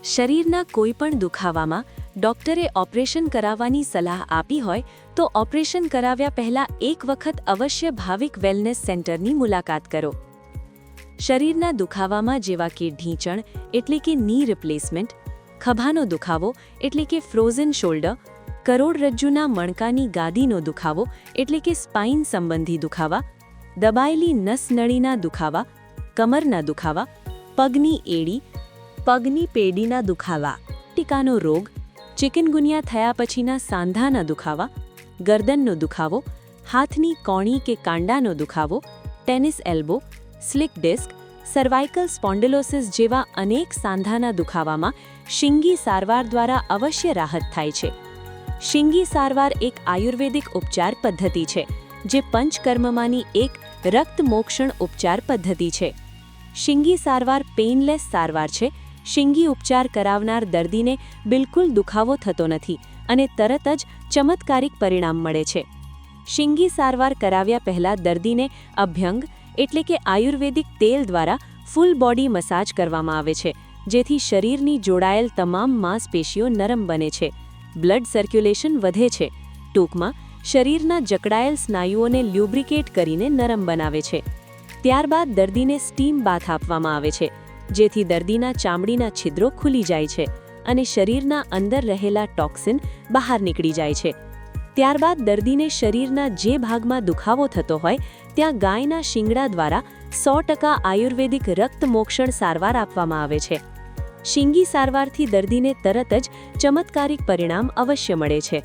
શરીરના કોઈપણ દુખાવામાં ડોક્ટરે ઓપરેશન કરાવવાની સલાહ આપી હોય તો ઓપરેશન કરાવ્યા પહેલાં એક વખત અવશ્ય ભાવિક વેલનેસ સેન્ટરની મુલાકાત કરો. શરીરના દુખાવામાં જેવા કે ઢીંચણ એટલે કે ની રિપ્લેસમેન્ટ, ખભાનો દુખાવો એટલે કે ફ્રોઝન શોલ્ડર, કરોડરજ્જુના મણકાની ગાદીનો દુખાવો એટલે કે સ્પાઇન સંબંધી દુખાવા, દબાયેલી નસનળીના દુખાવા, કમરના દુખાવા, પગની એડી, પગની પેઢીના દુખાવા, ટીકાનો રોગ, ચિકનગુનિયા થયા પછીના સાંધાના દુખાવા, ગરદનનો દુખાવો, હાથની કોણી કે કાંડાનો દુખાવો, tennis elbow, slip disc, cervical spondylosis જેવા અનેક સાંધાના દુખાવામાં શીંગી સારવાર દ્વારા અવશ્ય રાહત થાય છે. શીંગી સારવાર એક આયુર્વેદિક ઉપચાર પદ્ધતિ છે જે પંચકર્મમાંની એક રક્તમોક્ષણ ઉપચાર પદ્ધતિ છે. શીંગી સારવાર પેઇનલેસ સારવાર છે. શીંગી ઉપચાર કરાવનાર દર્દીને બિલકુલ દુખાવો થતો નથી અને તરત જ ચમત્કારિક પરિણામ મળે છે. શીંગી સારવાર કરાવ્યા પહેલાં દર્દીને અભ્યંગ એટલે કે આયુર્વેદિક તેલ દ્વારા ફૂલ બોડી મસાજ કરવામાં આવે છે જેથી શરીરની જોડાયેલ તમામ માંસપેશીઓ નરમ બને છે, બ્લડ સર્ક્યુલેશન વધે છે. ટૂંકમાં શરીરના જકડાયેલ સ્નાયુઓને લ્યુબ્રિકેટ કરીને નરમ બનાવે છે. ત્યારબાદ દર્દીને સ્ટીમ બાથ આપવામાં આવે છે જેથી દર્દીના ચામડીના છિદ્રો ખુલી જાય છે અને શરીરના અંદર રહેલા ટોક્સિન બહાર નીકળી જાય છે. ત્યારબાદ દર્દીને શરીરના જે ભાગમાં દુખાવો થતો હોય ત્યાં ગાયના શિંગડા દ્વારા 100% આયુર્વેદિક રક્તમોક્ષણ સારવાર આપવામાં આવે છે. શીંગી સારવારથી દર્દીને તરત જ ચમત્કારિક પરિણામ અવશ્ય મળે છે.